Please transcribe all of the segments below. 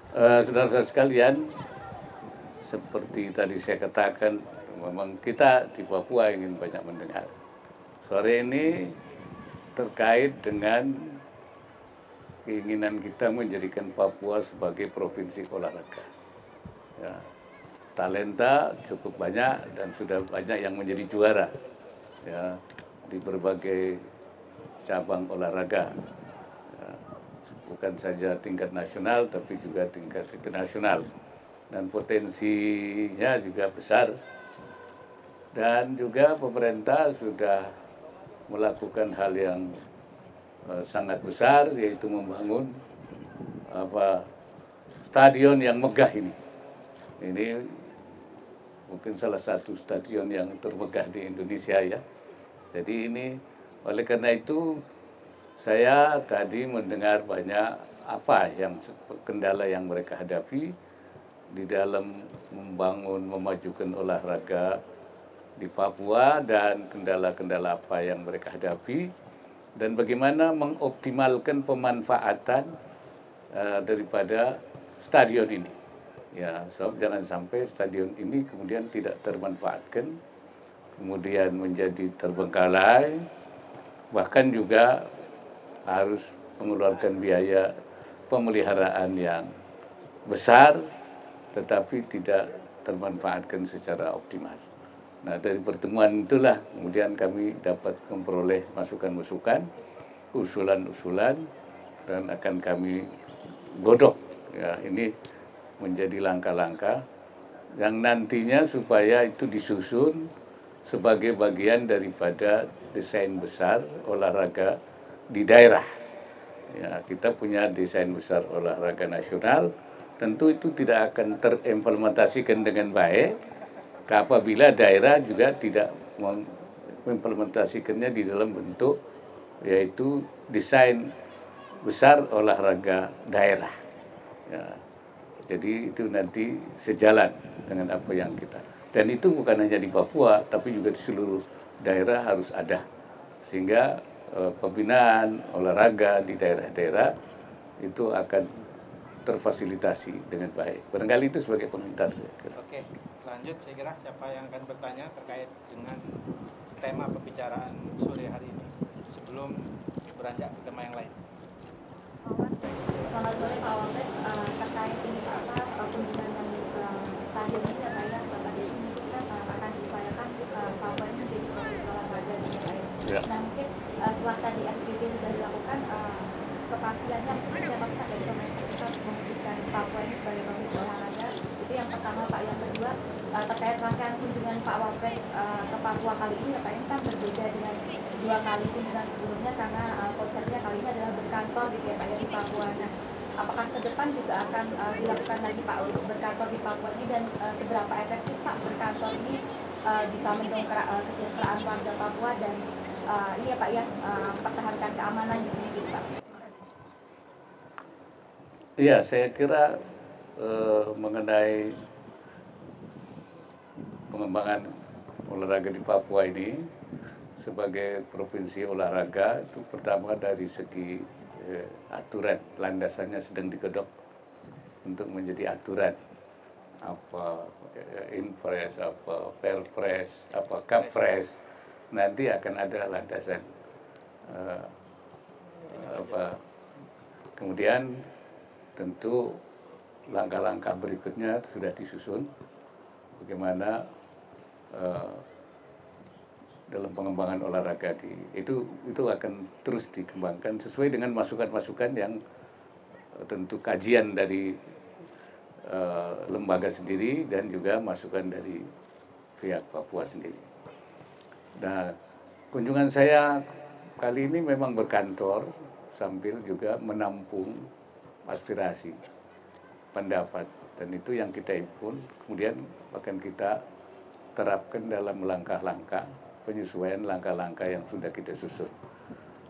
Saudara-saudara sekalian, seperti tadi saya katakan, memang kita di Papua ingin banyak mendengar. Sore ini terkait dengan keinginan kita menjadikan Papua sebagai provinsi olahraga. Ya, talenta cukup banyak dan sudah banyak yang menjadi juara ya, di berbagai cabang olahraga. Ya, bukan saja tingkat nasional tapi juga tingkat internasional. Dan potensinya juga besar. Dan juga pemerintah sudah melakukan hal yang sangat besar, yaitu membangun stadion yang megah ini. Ini mungkin salah satu stadion yang termegah di Indonesia ya. Jadi ini oleh karena itu saya tadi mendengar banyak apa yang kendala yang mereka hadapi di dalam membangun, memajukan olahraga di Papua dan kendala-kendala apa yang mereka hadapi dan bagaimana mengoptimalkan pemanfaatan daripada stadion ini. Ya, sebab jangan sampai stadion ini kemudian tidak termanfaatkan, kemudian menjadi terbengkalai, bahkan juga harus mengeluarkan biaya pemeliharaan yang besar, tetapi tidak termanfaatkan secara optimal. Nah, dari pertemuan itulah kemudian kami dapat memperoleh masukan-masukan, usulan-usulan, dan akan kami godok. Ya, ini menjadi langkah-langkah yang nantinya supaya itu disusun sebagai bagian daripada desain besar olahraga di daerah. Ya, kita punya desain besar olahraga nasional, tentu itu tidak akan terimplementasikan dengan baik apabila daerah juga tidak mengimplementasikannya di dalam bentuk yaitu desain besar olahraga daerah. Ya, jadi itu nanti sejalan dengan apa yang kita. Dan itu bukan hanya di Papua, tapi juga di seluruh daerah harus ada. Sehingga pembinaan olahraga di daerah-daerah itu akan terfasilitasi dengan baik. Barangkali itu sebagai pengantar. Oke, lanjut saya kira siapa yang akan bertanya terkait dengan tema pembicaraan sore hari ini sebelum beranjak ke tema yang lain. Selamat sore Pak Wapres, terkait ini kunjungan yang stadion ini ya Pak ya, Bapak menyebutkan akan diupayakan Papua ini menjadi provinsi olahraga di Pak ya. Nah mungkin setelah tadi FGD sudah dilakukan, kepastiannya siapa sih dari pemerintah kita untuk mewujudkan Papua ini sebagai provinsi olahraga. Itu yang pertama Pak. Yang kedua terkait rangkaian kunjungan Pak Wapres ke Papua kali ini ya Pak, ini kan berbeda dengan 2 kali kunjungan sebelumnya karena konsepnya kali ini adalah berkantor di Papua. Nah, apakah ke depan juga akan dilakukan lagi Pak untuk berkantor di Papua ini dan seberapa efektif Pak berkantor ini bisa mendongkrak kesejahteraan warga Papua dan ini ya Pak ya mempertahankan keamanan di sini gitu Pak. Iya, saya kira mengenai pengembangan olahraga di Papua ini sebagai provinsi olahraga itu pertama dari segi aturan, landasannya sedang digodok untuk menjadi aturan apa Inpres, apa Perpres, apa Kapres, nanti akan ada landasan kemudian tentu langkah-langkah berikutnya sudah disusun bagaimana dalam pengembangan olahraga itu akan terus dikembangkan sesuai dengan masukan-masukan yang tentu kajian dari lembaga sendiri dan juga masukan dari pihak Papua sendiri. Nah, kunjungan saya kali ini memang berkantor sambil juga menampung aspirasi, pendapat, dan itu yang kita impun kemudian akan kita terapkan dalam langkah-langkah penyesuaian langkah-langkah yang sudah kita susun.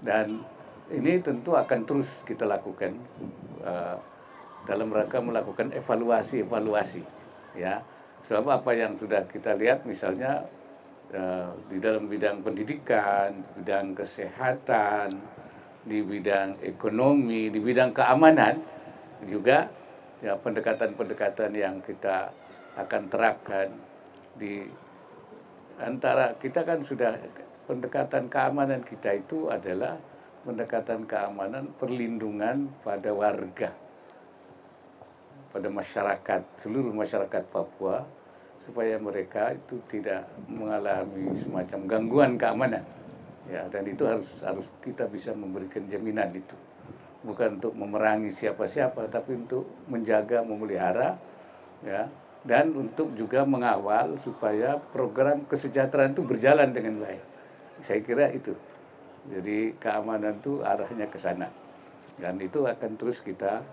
Dan ini tentu akan terus kita lakukan dalam rangka melakukan evaluasi ya. Sebab apa yang sudah kita lihat misalnya di dalam bidang pendidikan, di bidang kesehatan, di bidang ekonomi, di bidang keamanan juga ya pendekatan-pendekatan yang kita akan terapkan di antara kita kan sudah pendekatan keamanan kita itu adalah pendekatan keamanan perlindungan pada warga, pada masyarakat, seluruh masyarakat Papua, supaya mereka itu tidak mengalami semacam gangguan keamanan. Ya, dan itu harus kita bisa memberikan jaminan itu. Bukan untuk memerangi siapa-siapa, tapi untuk menjaga, memelihara, ya, dan untuk juga mengawal supaya program kesejahteraan itu berjalan dengan baik. Saya kira itu. Jadi keamanan itu arahnya ke sana. Dan itu akan terus kita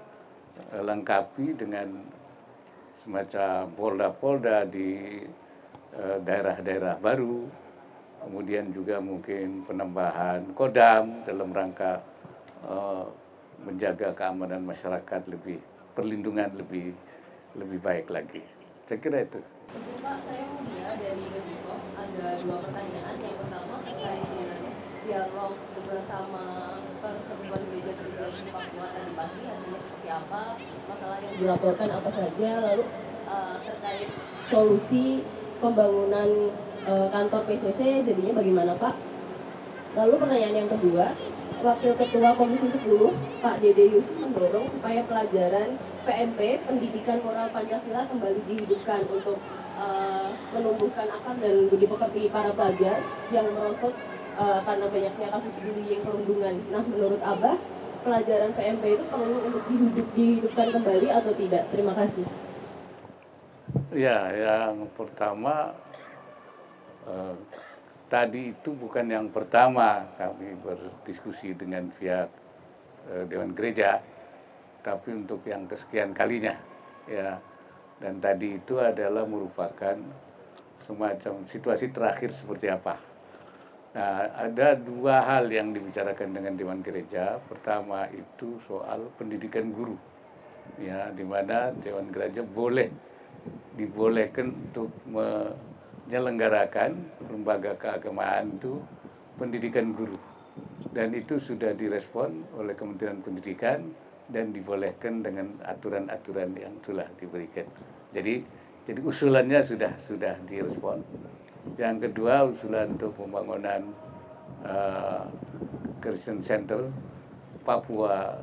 lengkapi dengan semacam polda-polda di daerah-daerah baru, kemudian juga mungkin penambahan kodam dalam rangka menjaga keamanan masyarakat perlindungan lebih baik lagi. Saya kira itu. Pak, saya mau dari Dekom ada 2 pertanyaan. Yang pertama terkait dengan dialog bersama persatuan gereja-gereja di Papua tadi pagi, hasilnya seperti apa, masalah yang dilaporkan apa saja, lalu terkait solusi pembangunan kantor PCC jadinya bagaimana Pak? Lalu pertanyaan yang kedua, Wakil Ketua Komisi 10, Pak Dede Yusuf mendorong supaya pelajaran PMP, Pendidikan Moral Pancasila, kembali dihidupkan untuk menumbuhkan akal dan budi pekerti para pelajar yang merosot karena banyaknya kasus bullying perundungan. Nah, menurut Abah, pelajaran PMP itu perlu untuk dihidupkan kembali atau tidak? Terima kasih. Ya, yang pertama, tadi itu bukan yang pertama kami berdiskusi dengan pihak Dewan Gereja, tapi untuk yang kesekian kalinya, ya. Dan tadi itu adalah merupakan semacam situasi terakhir seperti apa. Nah, ada 2 hal yang dibicarakan dengan Dewan Gereja. Pertama itu soal pendidikan guru, ya, di mana Dewan Gereja dibolehkan untuk menyelenggarakan lembaga keagamaan itu pendidikan guru, dan itu sudah direspon oleh Kementerian Pendidikan dan dibolehkan dengan aturan-aturan yang telah diberikan. Jadi usulannya sudah direspon. Yang kedua, usulan untuk pembangunan Christian Center Papua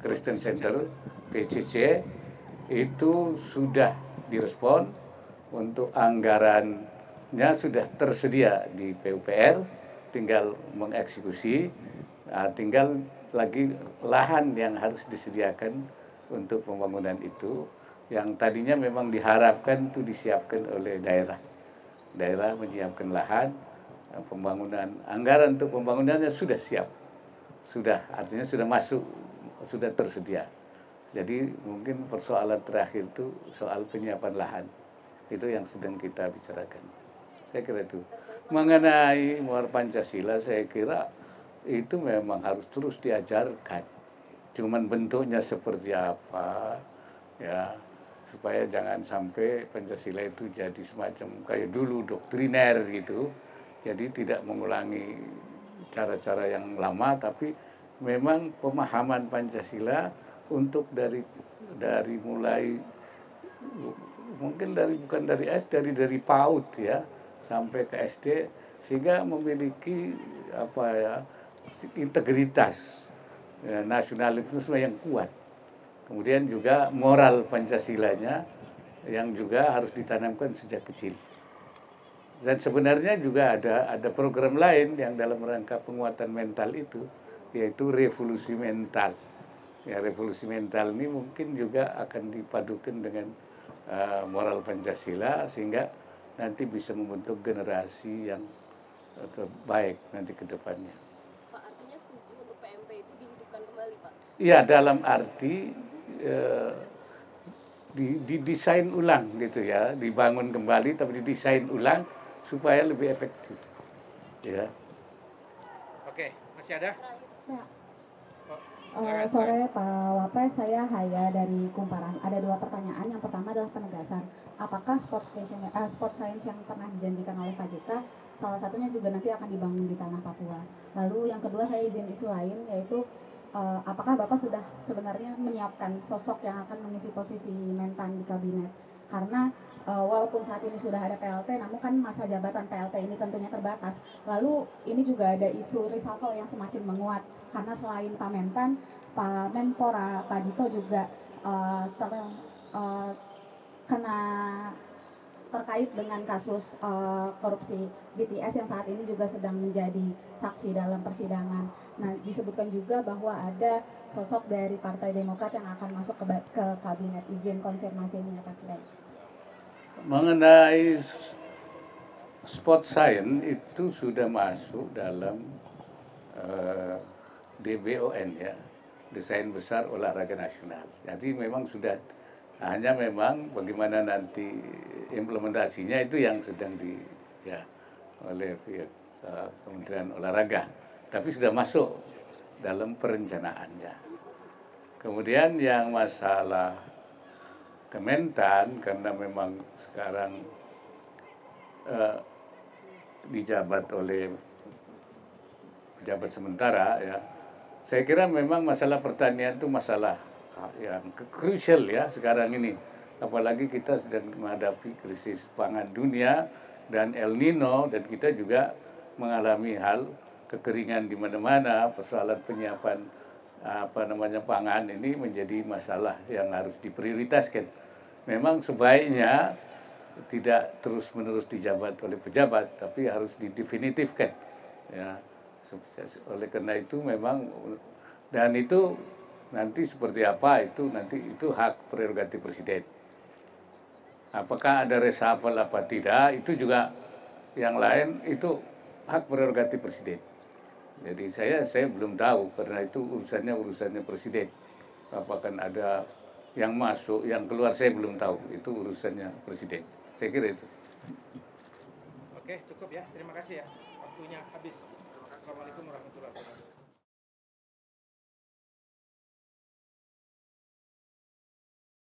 Christian Center PCC itu sudah direspon. Untuk anggarannya sudah tersedia di PUPR, tinggal mengeksekusi, tinggal lagi lahan yang harus disediakan untuk pembangunan itu, yang tadinya memang diharapkan itu disiapkan oleh daerah menyiapkan lahan, pembangunan, anggaran untuk pembangunannya sudah siap, artinya sudah masuk, sudah tersedia. Jadi mungkin persoalan terakhir itu soal penyiapan lahan, itu yang sedang kita bicarakan. Saya kira itu. Mengenai moral Pancasila, saya kira itu memang harus terus diajarkan. Cuman bentuknya seperti apa, ya, supaya jangan sampai Pancasila itu jadi semacam kayak dulu doktriner gitu. Jadi tidak mengulangi cara-cara yang lama, tapi memang pemahaman Pancasila untuk dari mulai mungkin bukan dari dari PAUD, ya, sampai ke SD, sehingga memiliki integritas, ya, nasionalisme yang kuat. Kemudian juga moral Pancasilanya yang juga harus ditanamkan sejak kecil. Dan sebenarnya juga ada program lain yang dalam rangka penguatan mental itu, yaitu revolusi mental. Ya, revolusi mental ini mungkin juga akan dipadukan dengan moral Pancasila, sehingga nanti bisa membentuk generasi yang terbaik nanti ke depannya. Pak, artinya setuju untuk PMP itu dihidupkan kembali, Pak? Iya, dalam arti didesain ulang gitu, ya, dibangun kembali tapi didesain ulang supaya lebih efektif, ya. Oke, masih ada? Ya. Silakan. Sore Pak Wapres, saya Haya dari Kumparan. Ada 2 pertanyaan. Yang pertama adalah penegasan. Apakah sport science yang pernah dijanjikan oleh Pak JK salah satunya juga nanti akan dibangun di tanah Papua? Lalu yang kedua, saya izin isu lain, yaitu apakah Bapak sudah sebenarnya menyiapkan sosok yang akan mengisi posisi Mentan di kabinet? Karena walaupun saat ini sudah ada PLT, namun kan masa jabatan PLT ini tentunya terbatas. Lalu ini juga ada isu reshuffle yang semakin menguat, karena selain Pak Mentan, Pak Menpora, Pak Dito juga kena terkait dengan kasus korupsi BTS yang saat ini juga sedang menjadi saksi dalam persidangan. Nah, disebutkan juga bahwa ada sosok dari Partai Demokrat yang akan masuk ke kabinet. Izin konfirmasi ini Pak Kiai. Mengenai sport science itu sudah masuk dalam DBON ya, Desain Besar Olahraga Nasional. Jadi memang sudah, hanya memang bagaimana nanti implementasinya itu yang sedang oleh pihak Kementerian Olahraga. Tapi sudah masuk dalam perencanaannya. Kemudian yang masalah Kementan, karena memang sekarang dijabat oleh pejabat sementara ya, saya kira memang masalah pertanian itu masalah yang krusial ya sekarang ini. Apalagi kita sedang menghadapi krisis pangan dunia dan El Nino, dan kita juga mengalami hal kekeringan di mana-mana. Persoalan penyiapan pangan ini menjadi masalah yang harus diprioritaskan. Memang sebaiknya tidak terus-menerus dijabat oleh pejabat, tapi harus didefinitifkan ya. Oleh karena itu memang, dan itu nanti seperti apa itu nanti itu hak prerogatif presiden. Apakah ada reshuffle apa tidak, itu juga yang lain, itu hak prerogatif presiden. Jadi saya belum tahu, karena itu urusannya presiden. Apakah ada yang masuk, yang keluar saya belum tahu, itu urusannya presiden. Saya kira itu. Oke, cukup ya. Terima kasih ya. Waktunya habis. Assalamualaikum warahmatullahi wabarakatuh.